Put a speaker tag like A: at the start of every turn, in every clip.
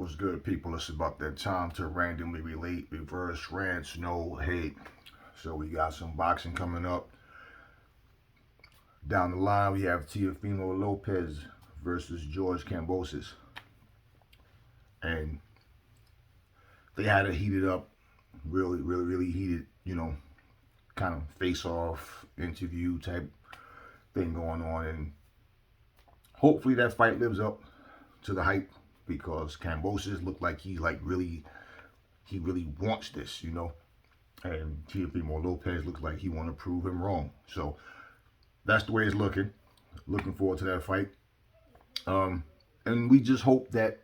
A: What's good, people? It's about that time to randomly relate, reverse rants, no hate. So we got some boxing coming up. Down the line, we have Tiofemo Lopez versus George Kambosos. And they had a heated up, really heated, kind of face-off interview type thing going on. And hopefully that fight lives up to the hype because Kambosos looked like he really wants this, and Tiofemo Lopez looks like he want to prove him wrong. So that's the way it's looking. Looking forward to that fight. And we just hope that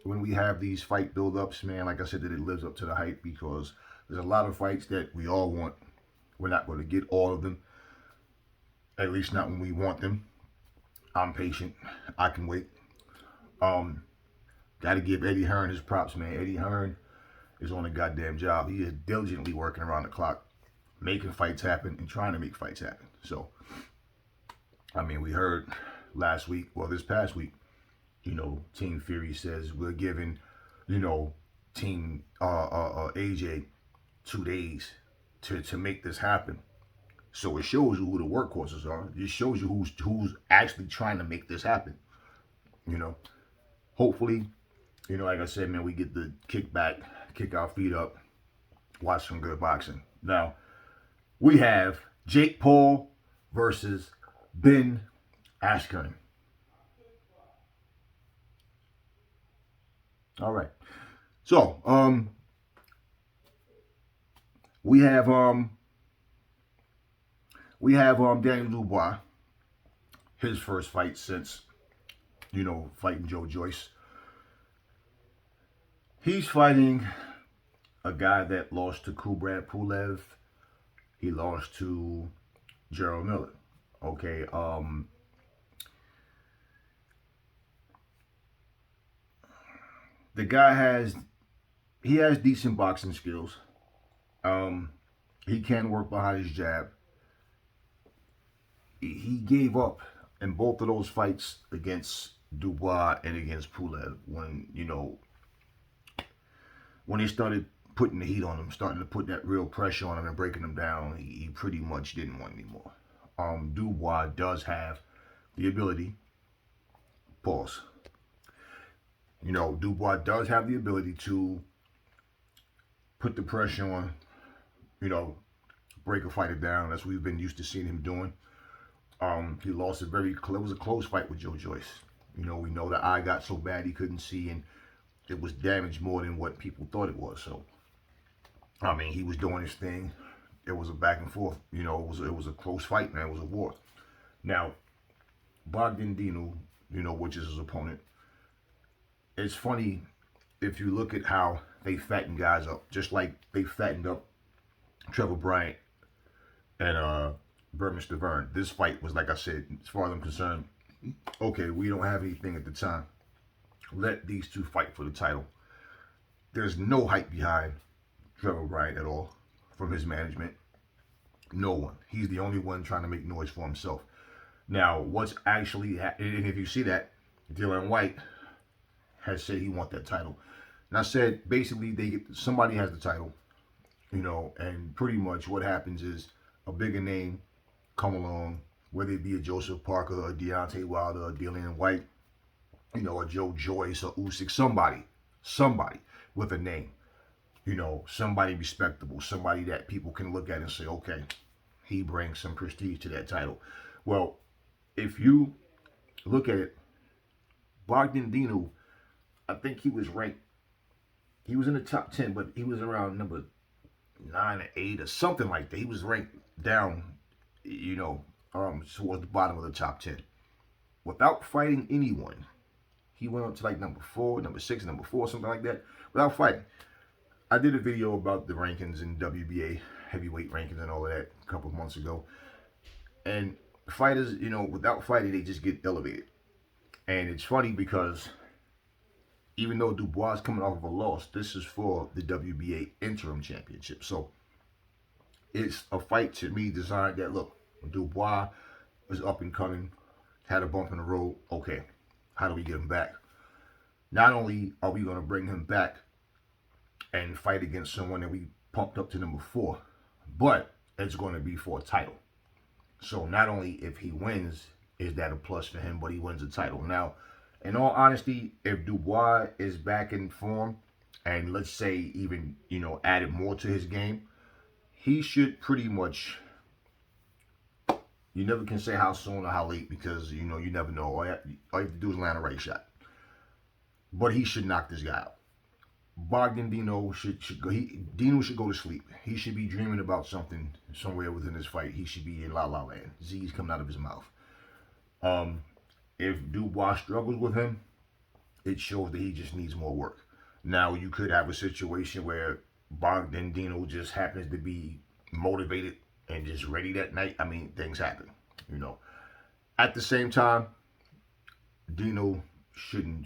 A: when we have these fight build-ups, man, like I said, that it lives up to the hype because there's a lot of fights that we all want. We're not going to get all of them, at least not when we want them. I'm patient. I can wait. Got to give Eddie Hearn his props, man. Eddie Hearn is on a goddamn job. He is diligently working around the clock, making fights happen and trying to make fights happen. So, I mean, we heard last week, well, this past week, Team Fury says we're giving, Team AJ 2 days to make this happen. So it shows you who the workhorses are. It shows you who's actually trying to make this happen. Hopefully, like I said, man, we get the kick our feet up, watch some good boxing. Now, we have Jake Paul versus Ben Askren. All right. So, we have Daniel Dubois, his first fight since, fighting Joe Joyce. He's fighting a guy that lost to Kubrat Pulev. He lost to Gerald Miller. Okay, the guy has decent boxing skills. He can work behind his jab. He gave up in both of those fights against Dubois and against Pulev when they started putting the heat on him, starting to put that real pressure on him and breaking him down, he pretty much didn't want anymore. Dubois does have the ability, pause, Dubois does have the ability to put the pressure on, break a fighter down, as we've been used to seeing him doing. He lost it was a close fight with Joe Joyce. We know the eye got so bad he couldn't see, and it was damaged more than what people thought it was. So, I mean, he was doing his thing. It was a back and forth. It was a close fight, man. It was a war. Now, BOGDAN, which is his opponent, it's funny if you look at how they fatten guys up, just like they fattened up Trevor Bryant and Berman Stavern. This fight was, like I said, as far as I'm concerned, okay, we don't have anything at the time. Let these two fight for the title. There's no hype behind Trevor Bryant at all from his management. No one. He's the only one trying to make noise for himself. Now, what's actually and if you see that, Dylan White has said he wants that title. And I said, basically, somebody has the title, and pretty much what happens is a bigger name come along, whether it be a Joseph Parker, or Deontay Wilder, or Dillian White, or Joe Joyce, or Usyk, somebody with a name, somebody respectable, somebody that people can look at and say, okay, he brings some prestige to that title. Well, if you look at it, BOGDAN, I think he was ranked, he was in the top 10, but he was around number 9 or 8 or something like that. He was ranked down, towards the bottom of the top 10. Without fighting anyone, he went up to like number 4, number 6, number 4, something like that, without fighting. I did a video about the rankings in WBA, heavyweight rankings and all of that a couple of months ago. And fighters, without fighting, they just get elevated. And it's funny because even though Dubois is coming off of a loss, this is for the WBA interim championship. So it's a fight to me designed that, look, Dubois is up and coming, had a bump in the road. Okay, how do we get him back? Not only are we going to bring him back and fight against someone that we pumped up to number 4, but it's going to be for a title. So not only if he wins is that a plus for him, but he wins a title. Now, in all honesty, if Dubois is back in form and let's say even, added more to his game, he should pretty much, you never can say how soon or how late because, you never know. All you have to do is land a right shot. But he should knock this guy out. Bogdan Dino should go. Dino should go to sleep. He should be dreaming about something somewhere within this fight. He should be in La La Land. Z's coming out of his mouth. If Dubois struggles with him, it shows that he just needs more work. Now you could have a situation where Bogdan Dino just happens to be motivated and just ready that night. I mean, things happen. At the same time, Dino shouldn't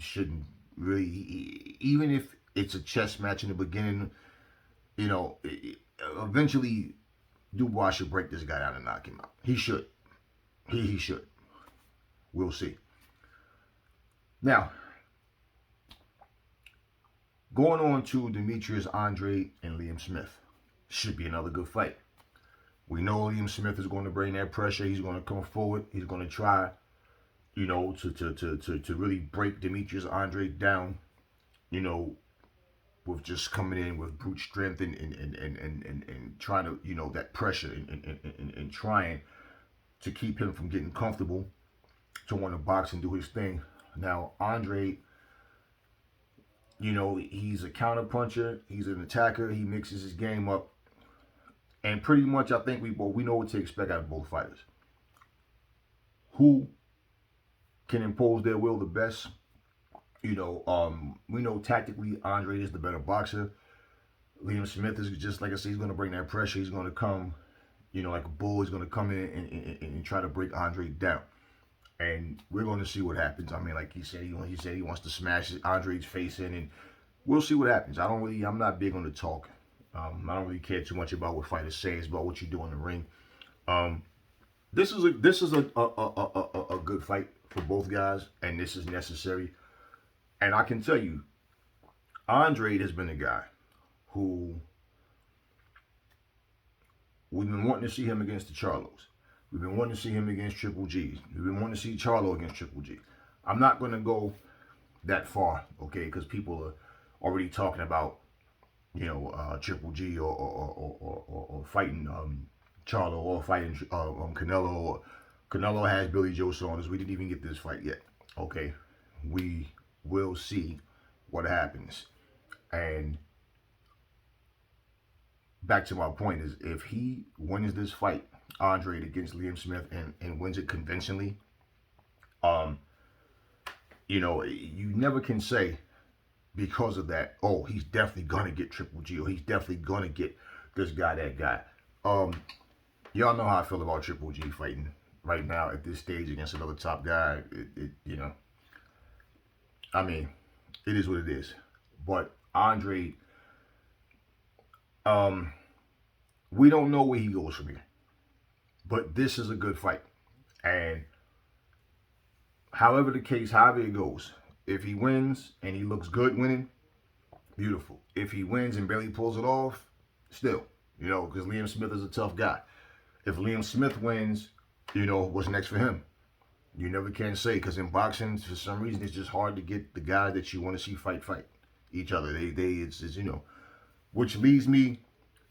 A: really, even if it's a chess match in the beginning, eventually Dubois should break this guy down and knock him out. He should. He should. We'll see. Now, going on to Demetrius Andrade and Liam Smith. Should be another good fight. We know Liam Smith is going to bring that pressure. He's going to come forward. He's going to try, to really break Demetrius Andrade down, with just coming in with brute strength and trying to, that pressure and trying to keep him from getting comfortable to want to box and do his thing. Now, Andrade, he's a counter puncher. He's an attacker. He mixes his game up. And pretty much, I think we know what to expect out of both fighters. Who can impose their will the best? We know tactically Andrade is the better boxer. Liam Smith is just, like I said, he's going to bring that pressure. He's going to come, like a bull. He's going to come in and try to break Andrade down. And we're going to see what happens. I mean, like he said he wants to smash Andrade's face in, and we'll see what happens. I'm not big on the talk. I don't really care too much about what fighters say. It's about what you do in the ring. This is a good fight for both guys, and this is necessary. And I can tell you, Andrade has been a guy who we've been wanting to see him against the Charlos. We've been wanting to see him against Triple G's. We've been wanting to see Charlo against Triple G. I'm not going to go that far, okay, because people are already talking about, Triple G or fighting Charlo or fighting Canelo. Or Canelo has Billy Joe Saunders. We didn't even get this fight yet, okay? We will see what happens. And back to my point is, if he wins this fight, Andrade against Liam Smith, and wins it convincingly, you never can say because of that, oh, he's definitely gonna get Triple G, or he's definitely gonna get this guy, that guy. Y'all know how I feel about Triple G fighting right now at this stage against another top guy. I mean, it is what it is. But Andrade, we don't know where he goes from here. But this is a good fight. And however it goes, if he wins and he looks good winning, beautiful. If he wins and barely pulls it off, still, because Liam Smith is a tough guy. If Liam Smith wins, what's next for him? You never can say, because in boxing, for some reason, it's just hard to get the guy that you want to see fight each other. It's which leads me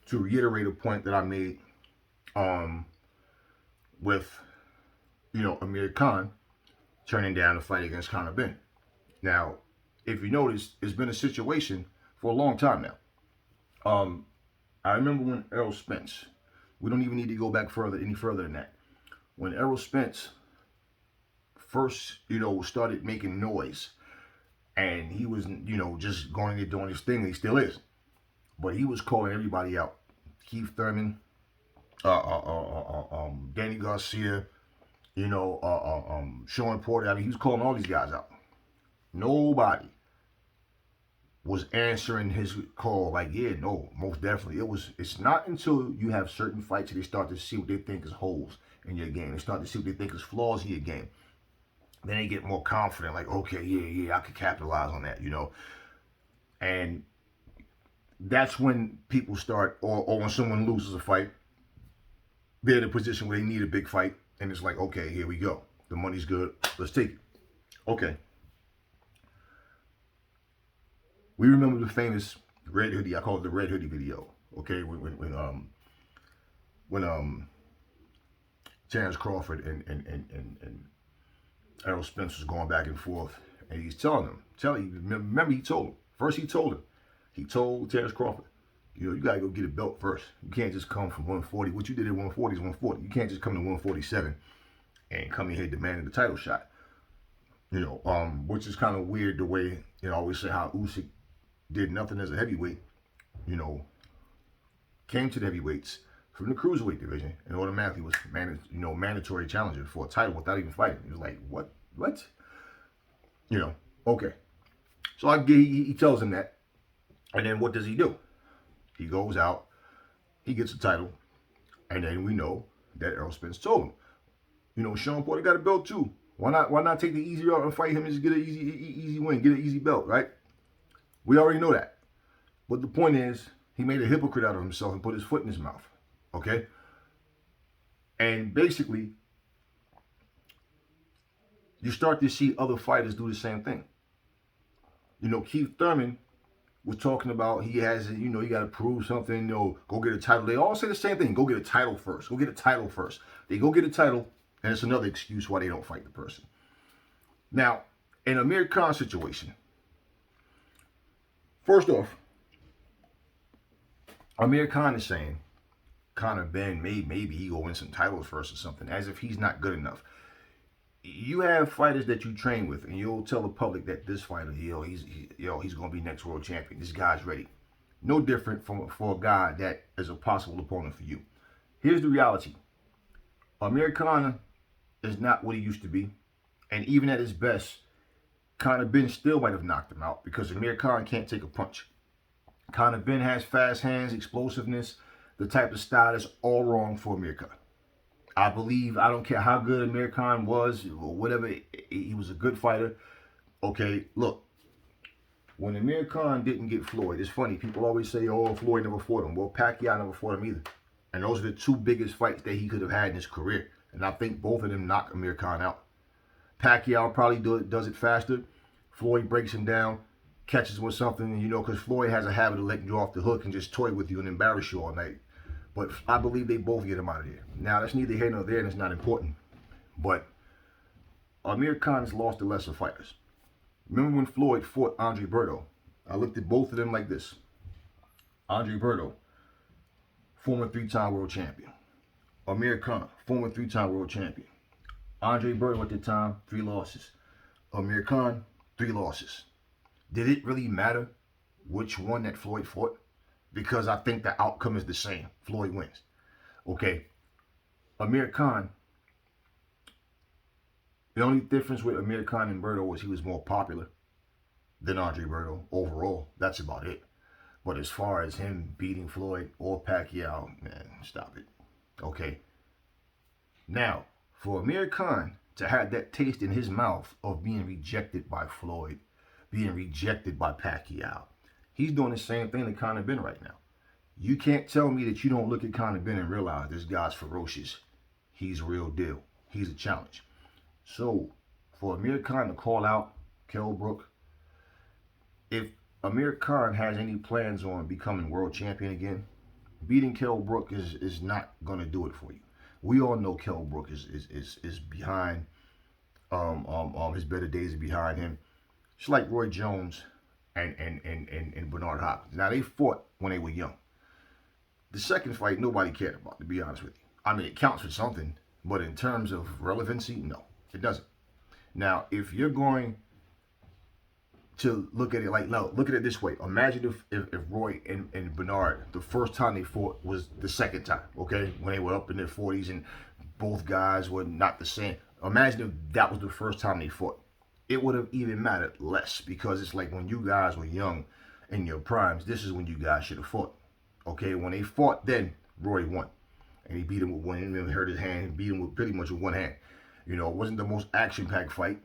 A: to reiterate a point that I made, with, Amir Khan turning down the fight against Conor Benn. Now, if you notice, it's been a situation for a long time now. I remember when Errol Spence, we don't even need to go back any further than that. When Errol Spence first, started making noise, and he was, just going and doing his thing, and he still is. But he was calling everybody out. Keith Thurman, Danny Garcia, Sean Porter. I mean, he was calling all these guys out. Nobody was answering his call like, yeah, no, most definitely. It's not until you have certain fights that they start to see what they think is holes in your game. They start to see what they think is flaws in your game. then they get more confident, like, okay, yeah, I could capitalize on that, you know. And that's when people start, or when someone loses a fight, they're in a position where they need a big fight, and it's like, okay, here we go. The money's good. Let's take it. Okay. We remember the famous red hoodie. I call it the red hoodie video. Okay, when Terrence Crawford and Errol Spence was going back and forth, and he's telling him, remember he told him. First he told Terrence Crawford, you know, you gotta go get a belt first. You can't just come from 140. What you did at 140 is 140. You can't just come to 147 and come in here demanding the title shot. You know, which is kind of weird the way, you know, I always say how Usyk did nothing as a heavyweight, you know, came to the heavyweights from the cruiserweight division and automatically was mandatory challenger for a title without even fighting. He was like, what? You know, okay. So he tells him that. And then what does he do? He goes out, he gets a title, and then we know that Errol Spence told him, you know, Sean Porter got a belt too. Why not take the easy route and fight him and just get an easy win, get an easy belt, right? We already know that. But the point is, he made a hypocrite out of himself and put his foot in his mouth, okay? And basically, you start to see other fighters do the same thing. You know, Keith Thurman was talking about he has, you know, you got to prove something, you know, go get a title. They all say the same thing, go get a title first. Go get a title first. They go get a title, and it's another excuse why they don't fight the person. Now, in Amir Khan's situation, first off, Amir Khan is saying, Conor Ben, maybe he go win some titles first or something, as if he's not good enough. You have fighters that you train with, and you'll tell the public that this fighter, he's going to be next world champion. This guy's ready. No different for a guy that is a possible opponent for you. Here's the reality. Amir Khan is not what he used to be, and even at his best, Conor Ben still might have knocked him out because Amir Khan can't take a punch. Conor Ben has fast hands, explosiveness, the type of style that's all wrong for Amir Khan. I don't care how good Amir Khan was or whatever, he was a good fighter. Okay, look, when Amir Khan didn't get Floyd, it's funny, people always say, oh, Floyd never fought him. Well, Pacquiao never fought him either. And those are the two biggest fights that he could have had in his career. And I think both of them knocked Amir Khan out. Pacquiao probably does it faster. Floyd breaks him down, catches him with something, you know, because Floyd has a habit of letting you off the hook and just toy with you and embarrass you all night. But I believe they both get him out of there. Now, that's neither here nor there, and it's not important. But Amir Khan has lost to lesser fighters. Remember when Floyd fought Andre Berto? I looked at both of them like this. Andre Berto, former 3-time world champion. Amir Khan, former 3-time world champion. Andre Berto at the time, 3 losses. Amir Khan, 3 losses. Did it really matter which one that Floyd fought? Because I think the outcome is the same. Floyd wins. Okay. Amir Khan, the only difference with Amir Khan and Berto was he was more popular than Andre Berto overall. That's about it. But as far as him beating Floyd or Pacquiao, man, stop it. Okay. Now, for Amir Khan to have that taste in his mouth of being rejected by Floyd, being rejected by Pacquiao, he's doing the same thing that Conor Ben right now. You can't tell me that you don't look at Conor Ben and realize this guy's ferocious. He's a real deal. He's a challenge. So, for Amir Khan to call out Kell Brook, if Amir Khan has any plans on becoming world champion again, beating Kell Brook is not going to do it for you. We all know Kell Brook is behind, his better days are behind him. It's like Roy Jones and Bernard Hopkins. Now, they fought when they were young. The second fight, nobody cared about, to be honest with you. I mean, it counts for something, but in terms of relevancy, no, it doesn't. Now, if you're going to look at it like, no, look at it this way. Imagine if Roy and Bernard, the first time they fought was the second time, okay? When they were up in their 40s and both guys were not the same. Imagine if that was the first time they fought. It would have even mattered less because it's like when you guys were young in your primes, this is when you guys should have fought. Okay, when they fought then, Roy won. And he beat him with one, and hurt his hand, beat him with pretty much with one hand. You know, it wasn't the most action-packed fight,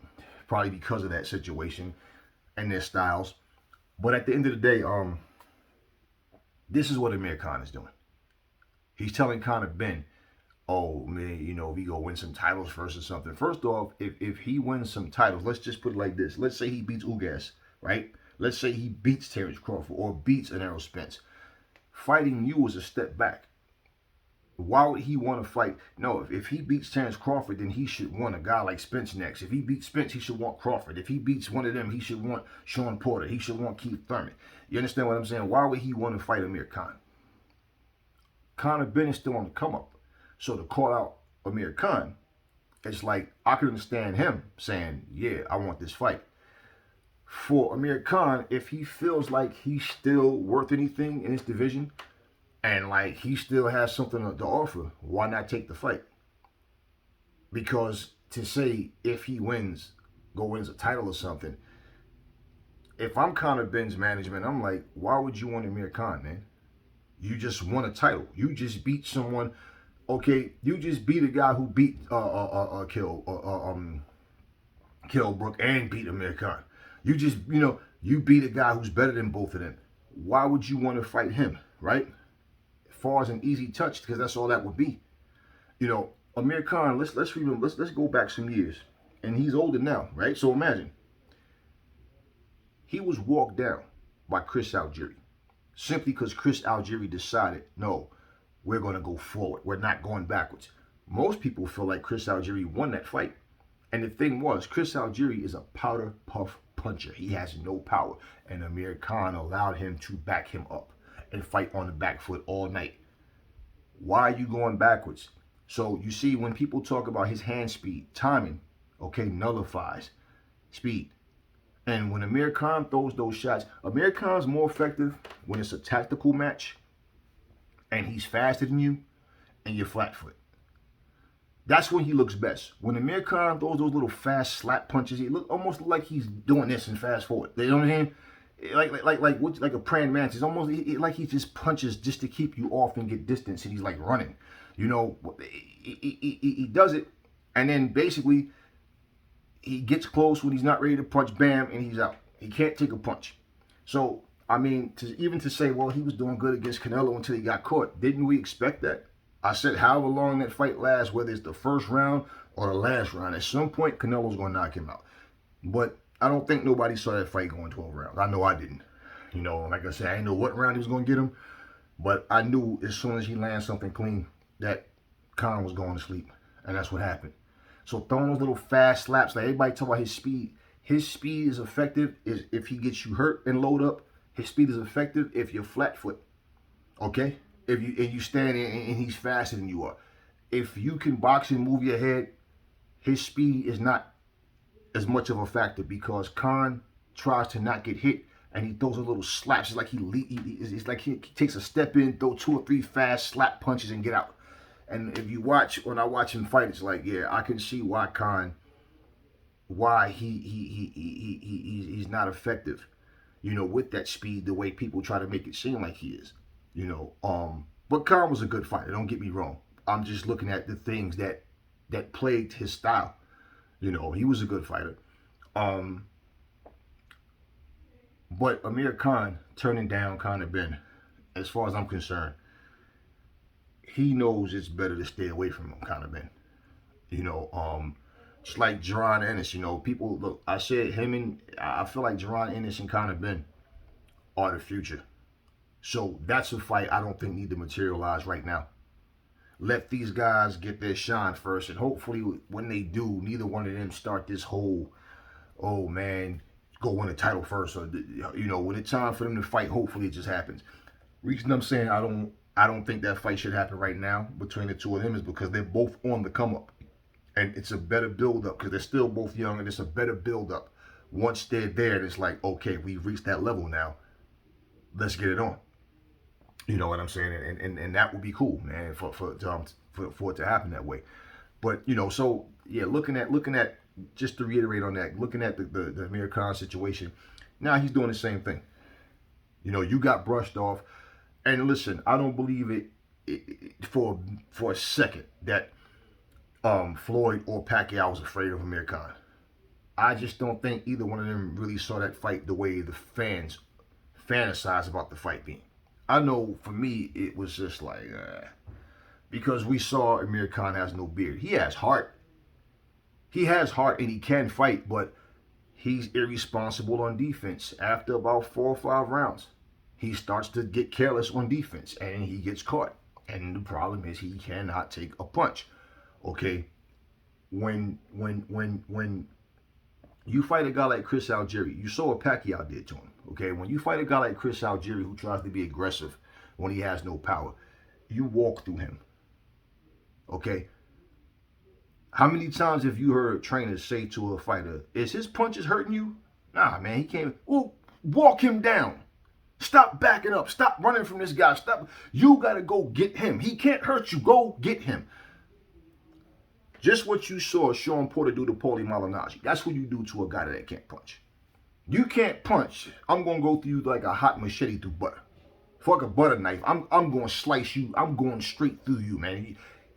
A: probably because of that situation and their styles. But at the end of the day, this is what Amir Khan is doing. He's telling Conor Ben, oh man, you know, if he go win some titles first or something. First off, if he wins some titles, let's just put it like this. Let's say he beats Ugas, right? Let's say he beats Terrence Crawford or beats an Errol Spence. Fighting you is a step back. Why would he want to fight? No, if he beats Terrence Crawford, then he should want a guy like Spence next. If he beats Spence, he should want Crawford. If he beats one of them, he should want Sean Porter. He should want Keith Thurman. You understand what I'm saying? Why would he want to fight Amir Khan? Conor Ben is still on the come up. So to call out Amir Khan, it's like, I can understand him saying, yeah, I want this fight. For Amir Khan, if he feels like he's still worth anything in this division, and like he still has something to offer, why not take the fight? Because to say if he wins, go wins a title or something, if I'm Conor Ben's management, I'm like, why would you want Amir Khan, man? You just won a title. You just beat someone. Okay, you just beat a guy who beat Kell Brook and beat Amir Khan. You just, you know, you beat a guy who's better than both of them. Why would you want to fight him, right? As far as an easy touch, because that's all that would be. You know, Amir Khan, let's go back some years. And he's older now, right? So imagine. He was walked down by Chris Algieri. Simply because Chris Algieri decided, no, we're going to go forward. We're not going backwards. Most people feel like Chris Algieri won that fight. And the thing was, Chris Algieri is a powder puff puncher. He has no power. And Amir Khan allowed him to back him up and fight on the back foot all night. Why are you going backwards? So you see, when people talk about his hand speed, timing, okay, nullifies speed. And when Amir Khan throws those shots, Amir Khan's more effective when it's a tactical match and he's faster than you and you're flat foot. That's when he looks best. When Amir Khan throws those little fast slap punches, he almost like he's doing this and fast forward. You know what I'm saying? Like a praying mantis. It's almost like he just punches just to keep you off and get distance, and he's like running. You know, he does it, and then basically he gets close when he's not ready to punch, bam, and he's out. He can't take a punch. So, I mean, even to say, well, he was doing good against Canelo until he got caught. Didn't we expect that? I said, however long that fight lasts, whether it's the first round or the last round, at some point, Canelo's going to knock him out. But I don't think nobody saw that fight going 12 rounds. I know I didn't. You know, like I said, I didn't know what round he was going to get him. But I knew as soon as he lands something clean that Khan was going to sleep. And that's what happened. So throwing those little fast slaps, like everybody talk about his speed. His speed is effective if he gets you hurt and load up. His speed is effective if you're flat foot. Okay? If you stand in and he's faster than you are. If you can box and move your head, his speed is not as much of a factor because Khan tries to not get hit and he throws a little slaps. It's like it's like he takes a step in, throw 2 or 3 fast slap punches and get out. And if you watch, when I watch him fight, it's like, yeah, I can see why he's not effective, you know, with that speed, the way people try to make it seem like he is, you know. But Khan was a good fighter, don't get me wrong. I'm just looking at the things that plagued his style. You know, he was a good fighter. But Amir Khan turning down Conor Ben, as far as I'm concerned, he knows it's better to stay away from him, Conor Ben. You know, just like Jaron Ennis, you know, people, look, I said I feel like Jaron Ennis and Conor Ben are the future. So that's a fight I don't think need to materialize right now. Let these guys get their shine first, and hopefully when they do, neither one of them start this whole, oh man, go win a title first, or, you know, when it's time for them to fight, hopefully it just happens. Reason I'm saying I don't think that fight should happen right now between the two of them is because they're both on the come up, and it's a better build up because they're still both young, and it's a better build up. Once they're there, it's like, okay, we've reached that level now. Let's get it on. You know what I'm saying? And that would be cool, man, for it to happen that way. But, you know, so, yeah, looking at, just to reiterate on that, looking at the Amir Khan situation, now he's doing the same thing. You know, you got brushed off. And listen, I don't believe it for a second that Floyd or Pacquiao was afraid of Amir Khan. I just don't think either one of them really saw that fight the way the fans fantasize about the fight being. I know for me, it was just like, because we saw Amir Khan has no beard. He has heart. He has heart and he can fight, but he's irresponsible on defense. After about 4 or 5 rounds, he starts to get careless on defense and he gets caught. And the problem is he cannot take a punch. Okay, when you fight a guy like Chris Algieri, you saw what Pacquiao did to him. Okay, when you fight a guy like Chris Algieri who tries to be aggressive when he has no power, you walk through him. Okay, how many times have you heard trainers say to a fighter, "Is his punches hurting you?" Nah, man, he can't. Well, walk him down. Stop backing up. Stop running from this guy. Stop. You got to go get him. He can't hurt you. Go get him. Just what you saw Sean Porter do to Paulie Malignaggi. That's what you do to a guy that can't punch. You can't punch. I'm going to go through you like a hot machete through butter. Fuck a butter knife. I'm going to slice you. I'm going straight through you, man.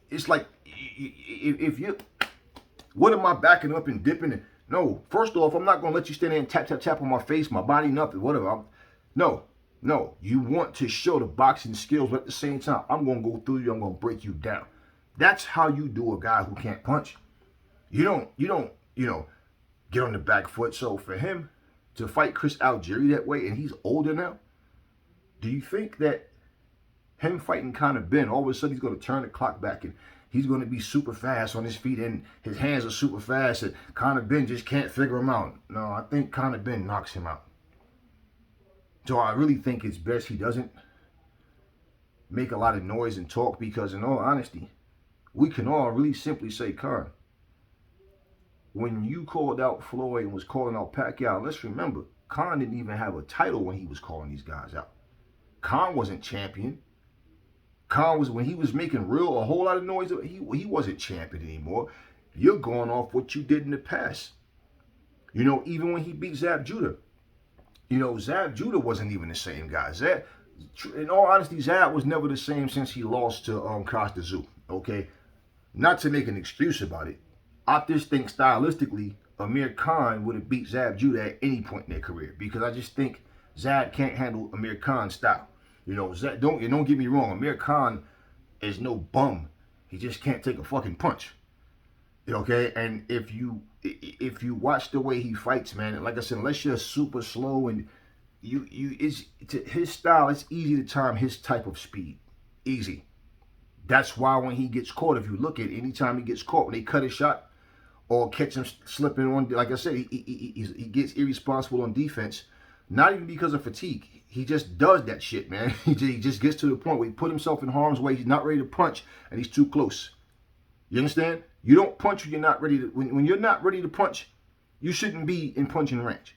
A: It's like, if you, what am I backing up and dipping? No, first off, I'm not going to let you stand there and tap, tap, tap on my face, my body, nothing, whatever. No, you want to show the boxing skills, but at the same time, I'm going to go through you. I'm going to break you down. That's how you do a guy who can't punch. You don't, get on the back foot. So for him to fight Chris Algieri that way, and he's older now, do you think that him fighting Conor Ben, all of a sudden he's going to turn the clock back and he's going to be super fast on his feet and his hands are super fast and Conor Ben just can't figure him out? No, I think Conor Ben knocks him out. So I really think it's best he doesn't make a lot of noise and talk, because in all honesty, we can all really simply say, Khan, when you called out Floyd and was calling out Pacquiao, let's remember, Khan didn't even have a title when he was calling these guys out. Khan wasn't champion. Khan was, when he was making a whole lot of noise, he wasn't champion anymore. You're going off what you did in the past. Even when he beat Zab Judah, Zab Judah wasn't even the same guy. In all honesty, Zab was never the same since he lost to Costa Zoo. Okay, not to make an excuse about it, I just think stylistically, Amir Khan would have beat Zab Judah at any point in their career, because I just think Zab can't handle Amir Khan's style. Don't get me wrong, Amir Khan is no bum. He just can't take a fucking punch. Okay, and if you watch the way he fights, man, like I said, unless you're super slow and his style, it's easy to time his type of speed. Easy. That's why when he gets caught, if you look at it, anytime he gets caught, when they cut his shot or catch him slipping on, like I said, he gets irresponsible on defense, not even because of fatigue. He just does that shit, man. He just gets to the point where he put himself in harm's way. He's not ready to punch, and he's too close. You understand? You don't punch when you're not ready to. When you're not ready to punch, you shouldn't be in punching range.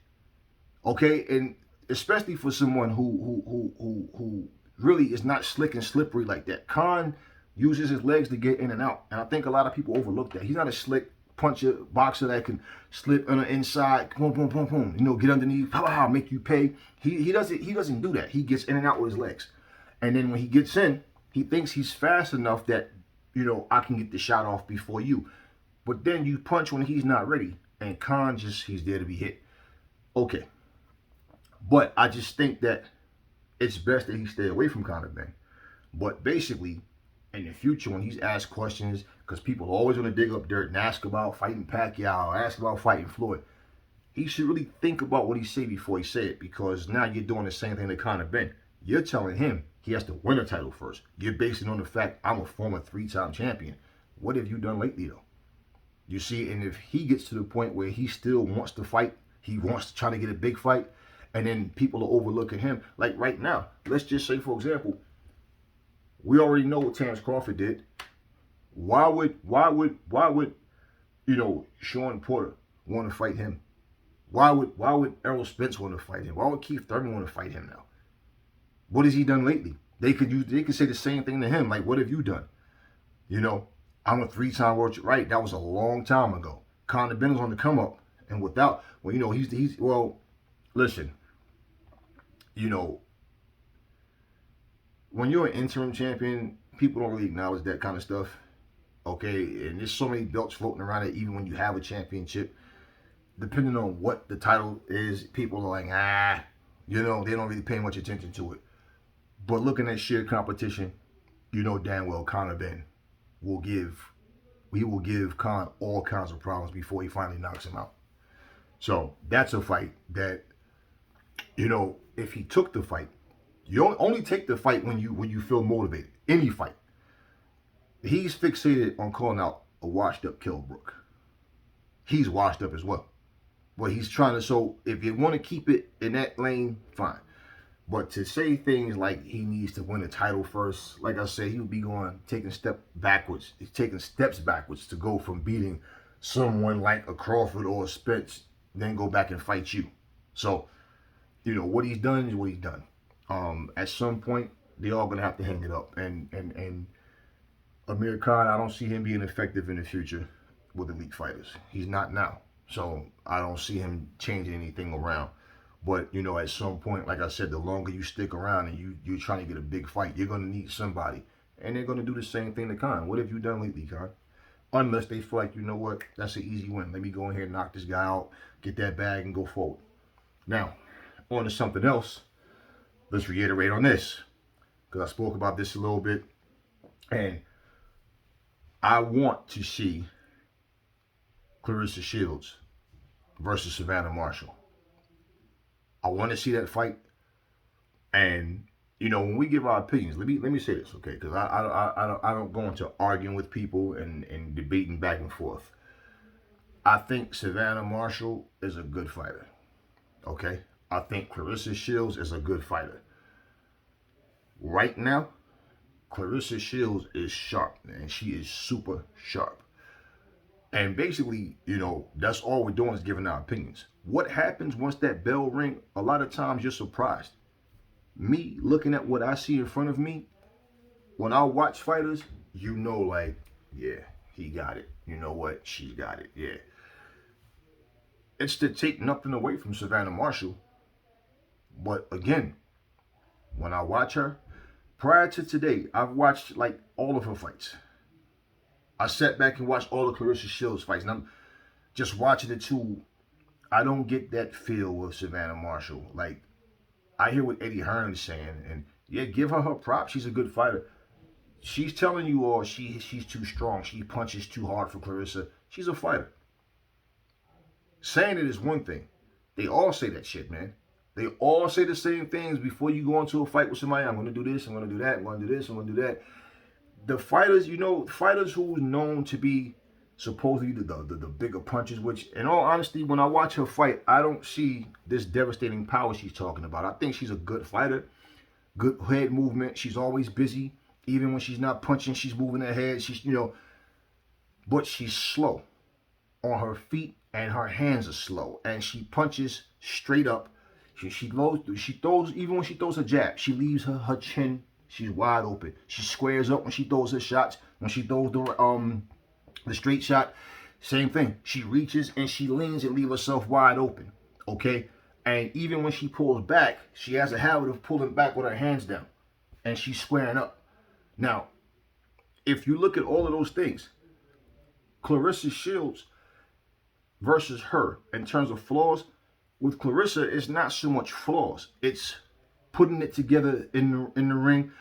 A: Okay, and especially for someone who really is not slick and slippery like that. Khan uses his legs to get in and out, and I think a lot of people overlook that. He's not a slick puncher, boxer that can slip on the inside, boom, boom, boom, boom. Get underneath, pow, make you pay. He doesn't do that. He gets in and out with his legs, and then when he gets in, he thinks he's fast enough that I can get the shot off before you. But then you punch when he's not ready, and Khan he's there to be hit. Okay, but I just think that it's best that he stay away from Conor Ben. But basically, in the future, when he's asked questions, because people always want to dig up dirt and ask about fighting Pacquiao, ask about fighting Floyd, he should really think about what he say before he say it, because now you're doing the same thing to Conor Ben. You're telling him he has to win a title first. You're basing it on the fact, I'm a former 3-time champion. What have you done lately, though? You see, and if he gets to the point where he still wants to fight, he wants to try to get a big fight, and then people are overlooking him, like right now, let's just say, for example, we already know what Terence Crawford did. Why would Sean Porter want to fight him? Why would Errol Spence want to fight him? Why would Keith Thurman want to fight him now? What has he done lately? They could say the same thing to him. Like, what have you done? I'm a 3-time world champion. Right, that was a long time ago. Conor Ben was on the come up, and listen. When you're an interim champion, people don't really acknowledge that kind of stuff. Okay, and there's so many belts floating around it. Even when you have a championship, depending on what the title is, people are like, they don't really pay much attention to it. But looking at sheer competition, you know damn well Conor Ben will give Khan all kinds of problems before he finally knocks him out. So that's a fight that, if he took the fight, you only take the fight when you feel motivated. Any fight. He's fixated on calling out a washed up Kell Brook. He's washed up as well. But he's trying to, so if you want to keep it in that lane, fine. But to say things like he needs to win a title first, like I said, he would be taking steps backwards to go from beating someone like a Crawford or a Spence, then go back and fight you. So, what he's done is what he's done. At some point, they're all gonna have to hang it up. And Amir Khan, I don't see him being effective in the future with elite fighters. He's not now. So I don't see him changing anything around. But, at some point, like I said, the longer you stick around and you're trying to get a big fight, you're going to need somebody. And they're going to do the same thing to Khan. What have you done lately, Khan? Unless they feel like, you know what, that's an easy win. Let me go in here and knock this guy out, get that bag, and go forward. Now, on to something else. Let's reiterate on this, because I spoke about this a little bit. And I want to see Claressa Shields versus Savannah Marshall. I want to see that fight. And, when we give our opinions, let me say this, okay? Because I don't go into arguing with people and debating back and forth. I think Savannah Marshall is a good fighter, okay? I think Claressa Shields is a good fighter. Right now, Claressa Shields is sharp, man. She is super sharp. And basically, that's all we're doing is giving our opinions. What happens once that bell rings? A lot of times you're surprised. Me looking at what I see in front of me, when I watch fighters, like, yeah, he got it. You know what? She's got it. Yeah. It's to take nothing away from Savannah Marshall. But again, when I watch her, prior to today, I've watched like all of her fights. I sat back and watched all the Claressa Shields fights, and I'm just watching the two. I don't get that feel with Savannah Marshall. Like, I hear what Eddie Hearn is saying, and yeah, give her props. She's a good fighter. She's telling you all she's too strong. She punches too hard for Claressa. She's a fighter. Saying it is one thing. They all say that shit, man. They all say the same things before you go into a fight with somebody. I'm going to do this, I'm going to do that, I'm going to do this, I'm going to do that. The fighters, fighters who's known to be supposedly the bigger punches, which, in all honesty, when I watch her fight, I don't see this devastating power she's talking about. I think she's a good fighter, good head movement. She's always busy. Even when she's not punching, she's moving her head. She's, but she's slow on her feet, and her hands are slow. And she punches straight up. She throws, even when she throws her jab, she leaves her chin. She's wide open. She squares up when she throws her shots. When she throws the straight shot, same thing. She reaches and she leans and leaves herself wide open. Okay? And even when she pulls back, she has a habit of pulling back with her hands down. And she's squaring up. Now, if you look at all of those things, Claressa Shields versus her in terms of flaws, with Claressa, it's not so much flaws. It's putting it together in the ring,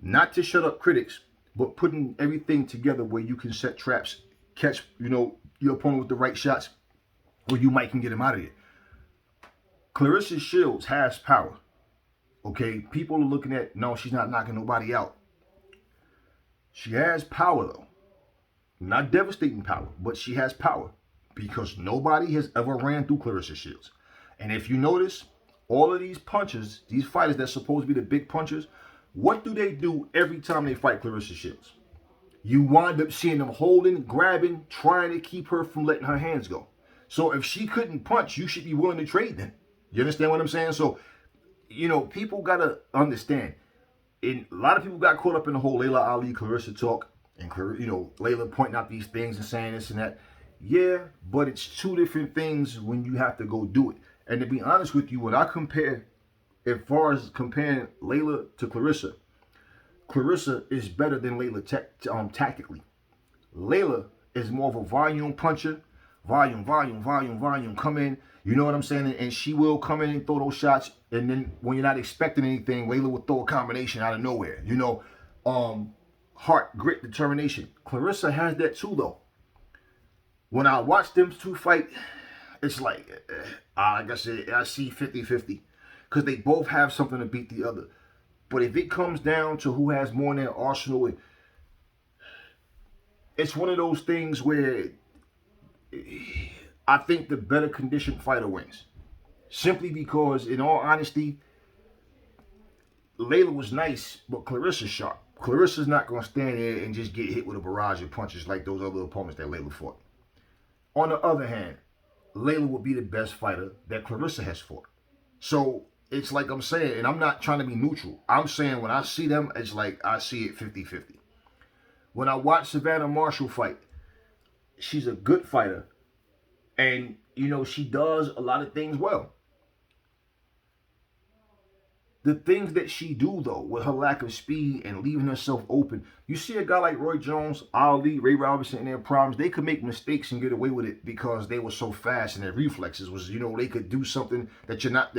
A: not to shut up critics, but putting everything together where you can set traps, catch, your opponent with the right shots, where you might can get him out of it. Claressa Shields has power. Okay, people are looking at, no, she's not knocking nobody out. She has power though. Not devastating power, but she has power because nobody has ever ran through Claressa Shields. And if you notice, all of these punchers, these fighters that's supposed to be the big punchers, what do they do every time they fight Claressa Shields? You wind up seeing them holding, grabbing, trying to keep her from letting her hands go. So if she couldn't punch, you should be willing to trade then. You understand what I'm saying? So, people got to understand. A lot of people got caught up in the whole Layla Ali, Claressa talk. And, Layla pointing out these things and saying this and that. Yeah, but it's two different things when you have to go do it. And to be honest with you, when I compare, as far as comparing Layla to Claressa, Claressa is better than Layla tactically. Layla is more of a volume puncher. Volume, volume, volume, volume. Come in. You know what I'm saying? And she will come in and throw those shots. And then when you're not expecting anything, Layla will throw a combination out of nowhere. You know, heart, grit, determination. Claressa has that too, though. When I watch them two fight, it's like, like I said, I see 50-50. Because they both have something to beat the other. But if it comes down to who has more in their arsenal, it's one of those things where I think the better conditioned fighter wins. Simply because, in all honesty, Layla was nice, but Claressa's sharp. Claressa's not going to stand there and just get hit with a barrage of punches like those other opponents that Layla fought. On the other hand, Layla would be the best fighter that Claressa has fought. So it's like I'm saying, and I'm not trying to be neutral. I'm saying when I see them, it's like I see it 50-50. When I watch Savannah Marshall fight, she's a good fighter. And, you know, she does a lot of things well. The things that she do, though, with her lack of speed and leaving herself open. You see a guy like Roy Jones, Ali, Ray Robinson in their primes, they could make mistakes and get away with it because they were so fast and their reflexes was, you know, they could do something that you're not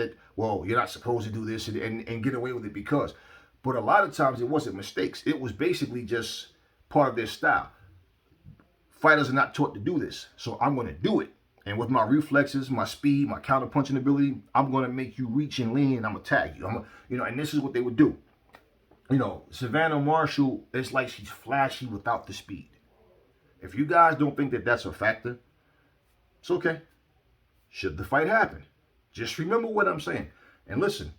A: supposed to do this and get away with it because. But a lot of times it wasn't mistakes. It was basically just part of their style. Fighters are not taught to do this, so I'm going to do it. And with my reflexes, my speed, my counter-punching ability, I'm going to make you reach and lean, and I'm going to tag you. And this is what they would do. You know, Savannah Marshall, it's like she's flashy without the speed. If you guys don't think that that's a factor, it's okay. Should the fight happen, just remember what I'm saying. And listen,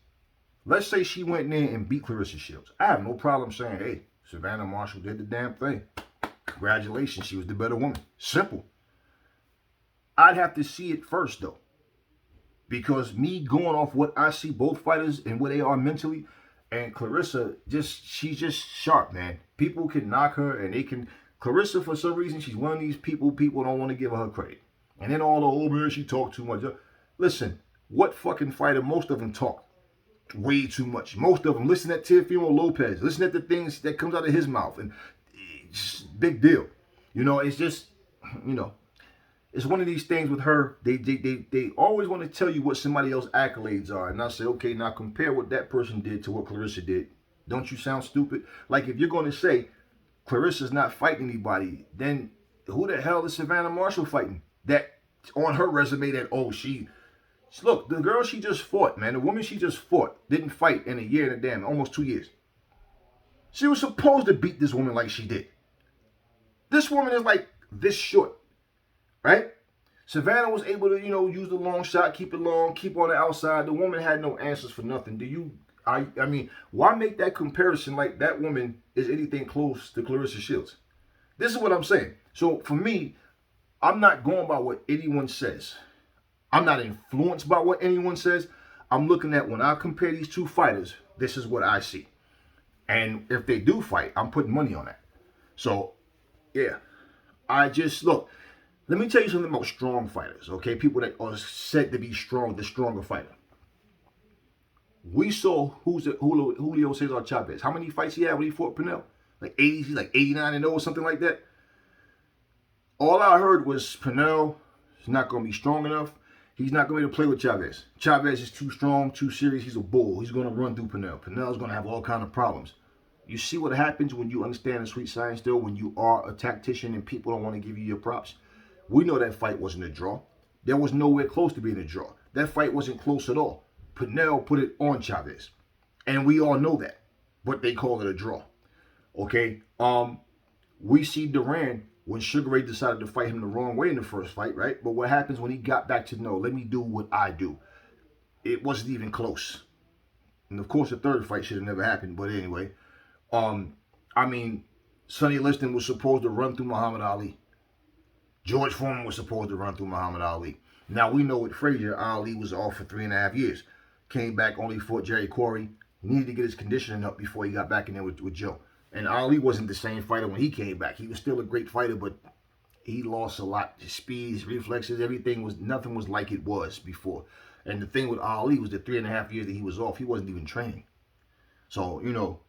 A: let's say she went in there and beat Claressa Shields. I have no problem saying, hey, Savannah Marshall did the damn thing. Congratulations, she was the better woman. Simple. I'd have to see it first, though. Because me going off what I see both fighters and where they are mentally, and Claressa, she's just sharp, man. People can knock her, and they can. Claressa, for some reason, she's one of these people don't want to give her credit. And then all the, oh man, she talked too much. Listen, what fucking fighter? Most of them talk way too much. Most of them listen to Tiofemo Lopez. Listen to the things that comes out of his mouth. And it's big deal. You know, it's just, you know. It's one of these things with her. They always want to tell you what somebody else's accolades are. And I say, okay, now compare what that person did to what Claressa did. Don't you sound stupid? Like if you're going to say Claressa's not fighting anybody, then who the hell is Savannah Marshall fighting? That on her resume that, oh, look, the girl she just fought, man, the woman she just fought didn't fight in a year and a damn, almost 2 years. She was supposed to beat this woman like she did. This woman is like this short. Right? Savannah was able to, you know, use the long shot, keep it long, keep on the outside. The woman had no answers for nothing. I mean, why make that comparison like that woman is anything close to Claressa Shields? This is what I'm saying. So for me, I'm not going by what anyone says. I'm not influenced by what anyone says. I'm looking at when I compare these two fighters, this is what I see. And if they do fight, I'm putting money on that. So, yeah. Look. Let me tell you something about strong fighters, okay? People that are said to be strong, the stronger fighter. We saw Julio Cesar Chavez. How many fights he had when he fought Pernell? Like 80, he's like 89-0 or something like that. All I heard was Pernell is not going to be strong enough. He's not going to be able to play with Chavez. Chavez is too strong, too serious. He's a bull. He's going to run through Pernell. Pernell's going to have all kinds of problems. You see what happens when you understand the sweet science still, when you are a tactician and people don't want to give you your props. We know that fight wasn't a draw. There was nowhere close to being a draw. That fight wasn't close at all. Pernell put it on Chavez. And we all know that. But they call it a draw. Okay? We see Duran when Sugar Ray decided to fight him the wrong way in the first fight, right? But what happens when he got back to, no, let me do what I do? It wasn't even close. And of course, the third fight should have never happened. But anyway, I mean, Sonny Liston was supposed to run through Muhammad Ali. George Foreman was supposed to run through Muhammad Ali. Now, we know with Frazier, Ali was off for 3.5 years. Came back, only fought Jerry Quarry. He needed to get his conditioning up before he got back in there with Joe. And Ali wasn't the same fighter when he came back. He was still a great fighter, but he lost a lot. His speed, his reflexes, nothing was like it was before. And the thing with Ali was the 3.5 years that he was off, he wasn't even training. So, you know,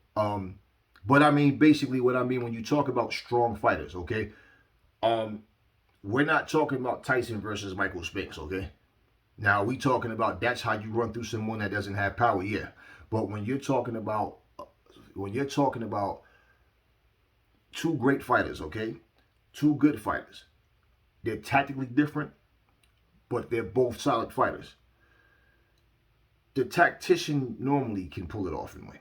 A: but I mean, basically what I mean when you talk about strong fighters, okay? Um, we're not talking about Tyson versus Michael Spinks, okay? Now we talking about that's how you run through someone that doesn't have power, yeah. But when you're talking about two great fighters, okay, two good fighters, they're tactically different, but they're both solid fighters. The tactician normally can pull it off and win.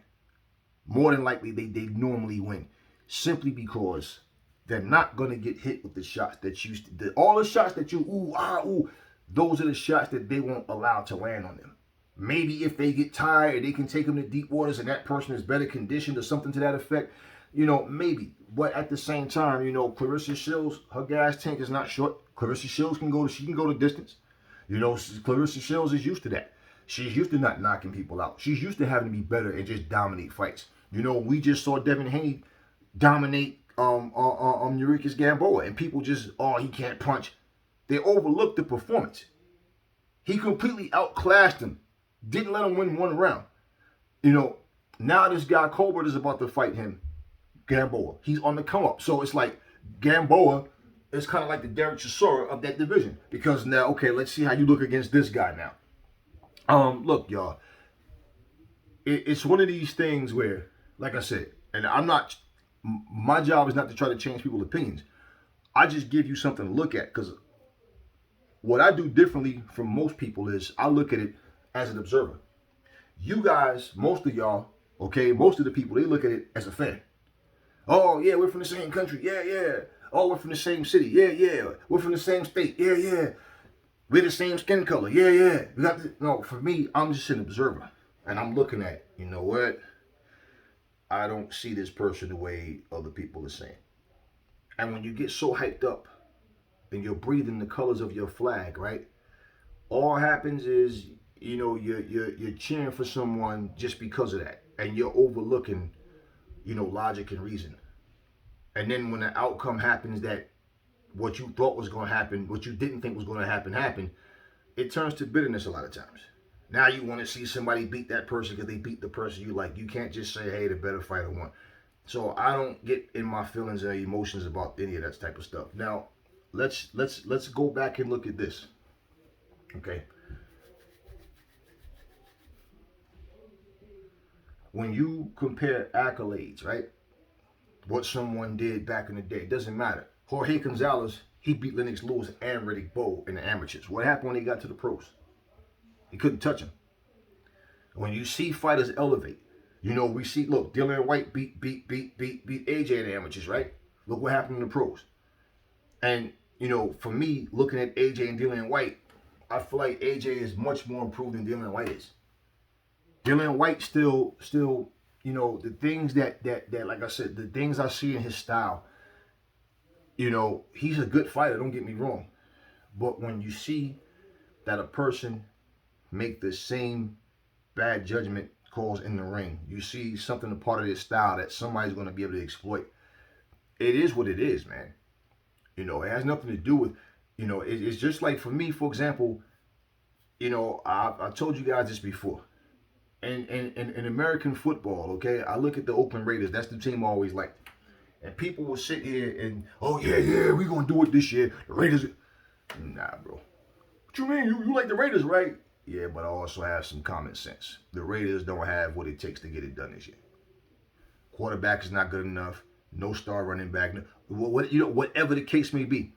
A: More than likely, they normally win, simply because they're not gonna get hit with the shots that all the shots that you ooh. Those are the shots that they won't allow to land on them. Maybe if they get tired, they can take them to deep waters and that person is better conditioned or something to that effect. Maybe. But at the same time, Clarissa Shields, her gas tank is not short. Clarissa Shields can go the distance. Clarissa Shields is used to that. She's used to not knocking people out. She's used to having to be better and just dominate fights. We just saw Devin Haney dominate Eureka's Gamboa, and people just, he can't punch. They overlooked the performance. He completely outclassed him. Didn't let him win one round. Now this guy Colbert is about to fight him, Gamboa. He's on the come up. So it's like Gamboa is kind of like the Derek Chisora of that division. Because now, okay, let's see how you look against this guy now. Look, y'all. It's one of these things where, like I said, and my job is not to try to change people's opinions. I just give you something to look at, because what I do differently from most people is I look at it as an observer. You guys, most of y'all, okay, most of the people, they look at it as a fan. Oh, yeah, we're from the same country. Yeah, yeah. Oh, we're from the same city. Yeah, yeah. We're from the same state. Yeah, yeah. We're the same skin color. Yeah, yeah. No, for me, I'm just an observer. And I'm looking at, you know what? I don't see this person the way other people are saying. And when you get so hyped up and you're breathing the colors of your flag, right? All happens is, you're cheering for someone just because of that. And you're overlooking, logic and reason. And then when the outcome happens that what you thought was going to happen, what you didn't think was going to happen, it turns to bitterness a lot of times. Now you want to see somebody beat that person because they beat the person you like. You can't just say, hey, the better fighter won. So I don't get in my feelings or emotions about any of that type of stuff. Now, let's go back and look at this. Okay. When you compare accolades, right? What someone did back in the day, it doesn't matter. Jorge Gonzalez, he beat Lennox Lewis and Riddick Bowe in the amateurs. What happened when he got to the pros? He couldn't touch him. When you see fighters elevate, we see, look, Dillian White beat AJ in the amateurs, right? Look what happened in the pros. And, for me, looking at AJ and Dillian White, I feel like AJ is much more improved than Dillian White is. Dillian White still, the things that like I said, the things I see in his style, he's a good fighter, don't get me wrong. But when you see that a person make the same bad judgment calls in the ring, you see something a part of their style that somebody's going to be able to exploit. It is what it is, man. It has nothing to do with, it's just like for me, for example, I told you guys this before. In American football, okay, I look at the Oakland Raiders. That's the team I always liked. And people will sit here and, oh, yeah, we're going to do it this year. The Raiders. Nah, bro. What you mean? You like the Raiders, right? Yeah, but I also have some common sense. The Raiders don't have what it takes to get it done this year. Quarterback is not good enough. No star running back. Whatever the case may be.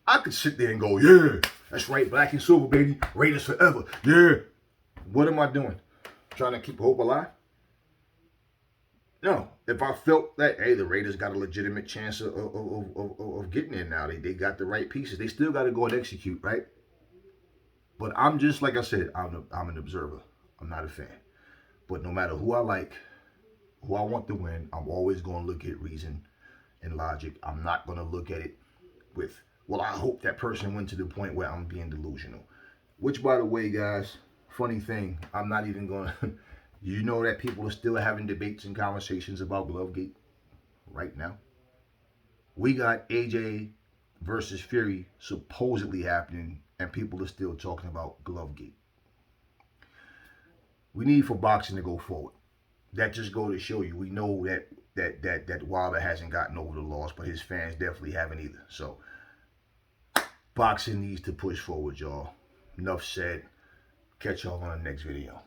A: I could sit there and go, yeah, that's right, black and silver, baby. Raiders forever. Yeah. What am I doing? Trying to keep hope alive? No. If I felt that, hey, the Raiders got a legitimate chance of getting in now. They got the right pieces. They still got to go and execute, right? But I'm just, like I said, I'm an observer. I'm not a fan. But no matter who I like, who I want to win, I'm always going to look at reason and logic. I'm not going to look at it with, well, I hope that person went to the point where I'm being delusional. Which, by the way, guys, funny thing, I'm not even going to, you know that people are still having debates and conversations about Glovegate right now. We got AJ versus Fury supposedly happening, and people are still talking about Glovegate. We need for boxing to go forward. that just go to show you, we know that Wilder hasn't gotten over the loss, but his fans definitely haven't either. So boxing needs to push forward, y'all. Enough said. Catch y'all on the next video.